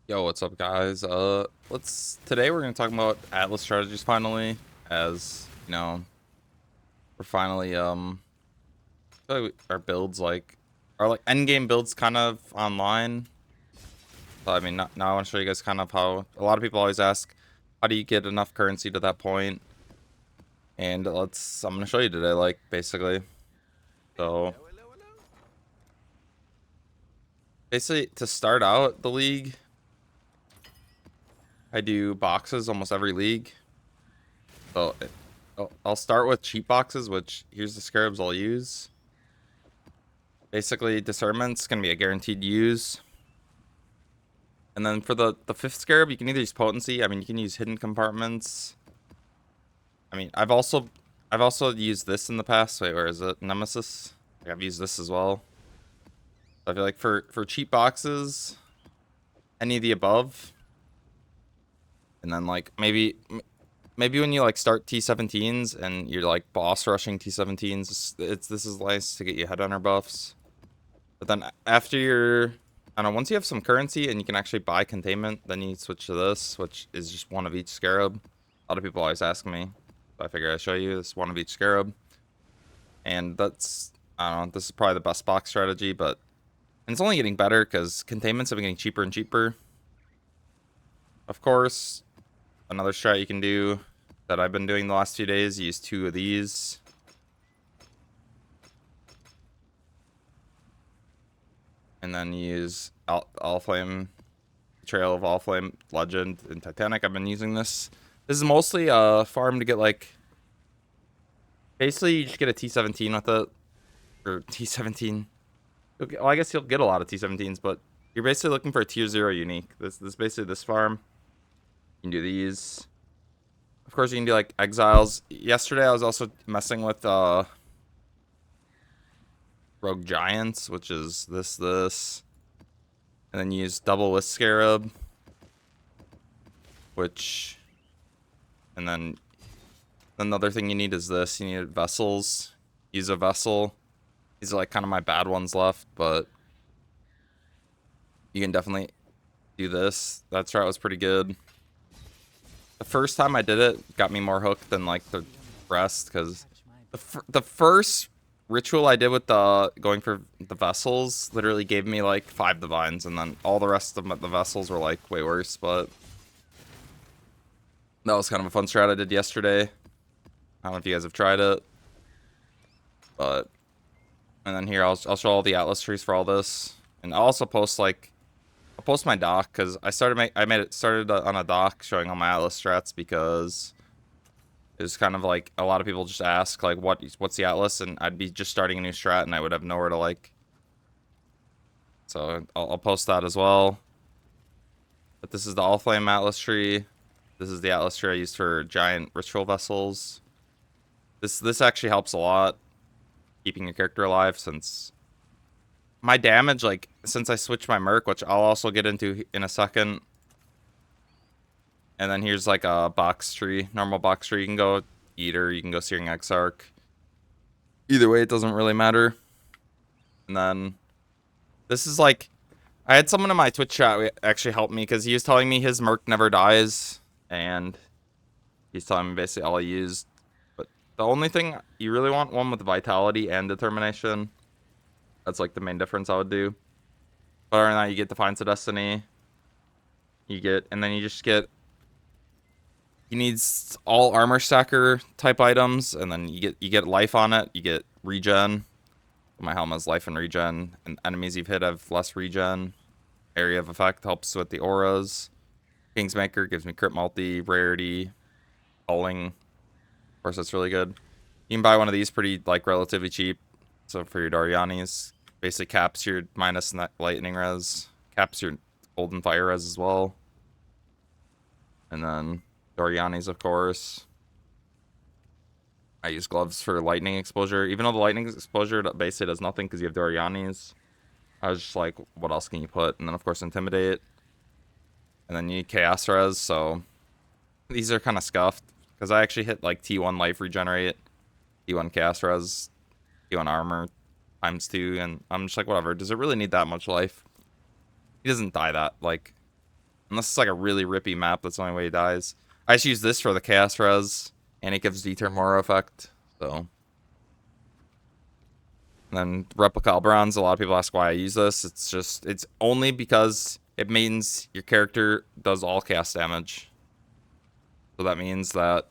Yo, what's up, guys? Today we're gonna talk about Atlas strategies finally, as you know, we're finally I feel like our builds our endgame builds kind of online. So I mean, now I want to show you guys kind of how a lot of people always ask, how do you get enough currency to that point? And I'm gonna show you today, like basically. So basically, to start out the league, I do boxes almost every league. So I'll start with cheap boxes, which here's the scarabs I'll use. Basically, discernment's gonna be a guaranteed use. And then for the fifth scarab, you can either use potency. I mean, you can use hidden compartments. I mean, I've also used this in the past. Wait, where is it? Nemesis. I've used this as well. I feel like for cheap boxes, any of the above. And then like maybe when you like start T17s and you're like boss rushing T17s, this is nice to get you headhunter buffs. But then after I don't know, once you have some currency and you can actually buy containment, then you switch to this, which is just one of each scarab. A lot of people always ask me, so I figure I'd show you this one of each scarab. And that's, I don't know, this is probably the best box strategy, and it's only getting better because containments have been getting cheaper and cheaper. Of course, another strat you can do that I've been doing the last few days, use two of these. And then use Allflame, Trail of Allflame, Legend, and Titanic. I've been using this. This is mostly a farm to get like... Basically, you just get a T17 with it. Or T17. Well, I guess you'll get a lot of T17s, but you're basically looking for a tier 0 unique. This is basically this farm. You can do these. Of course, you can do like exiles. Yesterday, I was also messing with Rogue Giants, which is this. And then use double with Scarab. And then another thing you need is this. You need vessels. Use a vessel. These are like kind of my bad ones left, but you can definitely do this. That strat was pretty good. The first time I did it got me more hooked than like the rest, because the first ritual I did with the going for the vessels literally gave me like 5 divines, and then all the rest of the vessels were like way worse. But that was kind of a fun strat I did yesterday. I don't know if you guys have tried it, but and then here I'll show all the atlas trees for all this, and I'll also post like I'll post my doc, because I made it started on a doc showing all my atlas strats, because it's kind of like a lot of people just ask like what's the atlas, and I'd be just starting a new strat and I would have nowhere to like. So I'll post that as well. But this is the Allflame atlas tree. This is the atlas tree I used for giant ritual vessels. This actually helps a lot keeping your character alive, since my damage, like, since I switched my merc, which I'll also get into in a second. And then here's like a box tree, normal box tree. You can go Eater, you can go Searing Exarch. Either way, it doesn't really matter. And then this is like, I had someone in my Twitch chat actually help me, because he was telling me his merc never dies, and he's telling me basically all I used. But the only thing, you really want one with vitality and determination. That's like the main difference I would do. But other than that, you get Defiance of Destiny. And then you just get, he needs all armor stacker type items, and then you get life on it. You get regen. My helmet has life and regen, and enemies you've hit have less regen. Area of effect helps with the auras. Kingsmaker gives me crit multi, rarity, falling. Of course, that's really good. You can buy one of these pretty like relatively cheap. So for your Dorianis, basically caps your minus lightning res, caps your golden fire res as well. And then Dorianis, of course. I use gloves for lightning exposure. Even though the lightning exposure basically does nothing because you have Dorianis, I was just like, what else can you put? And then, of course, Intimidate. And then you need Chaos Res, so these are kind of scuffed, because I actually hit like T1 life regenerate, T1 Chaos Res, T1 armor ×2, and I'm just like, whatever. Does it really need that much life? He doesn't die that, like, Unless it's like a really rippy map, that's the only way he dies. I just use this for the chaos res, and it gives D-turn more effect, so. And then replica Alberons, a lot of people ask why I use this. It's only because it means your character does all cast damage. So that means that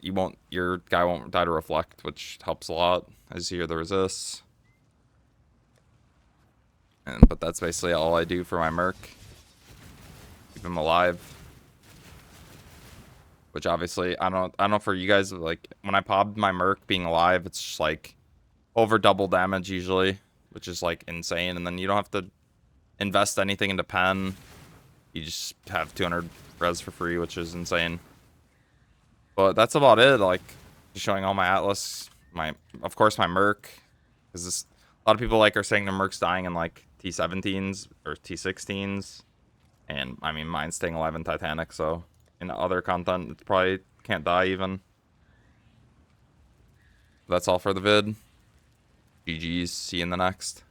your guy won't die to reflect, which helps a lot. As you hear the resists. But that's basically all I do for my Merc. Keep him alive. Which obviously, I don't know for you guys, like, when I popped my Merc being alive, it's just like over double damage usually, which is like insane. And then you don't have to invest anything into pen. You just have 200 res for free, which is insane. But that's about it. Like, just showing all my Atlas, of course my Merc, because a lot of people like are saying their Merc's dying in like T17s or T16s, and I mean mine's staying alive in Titanic. So in other content, it probably can't die even. That's all for the vid. GG's. See you in the next.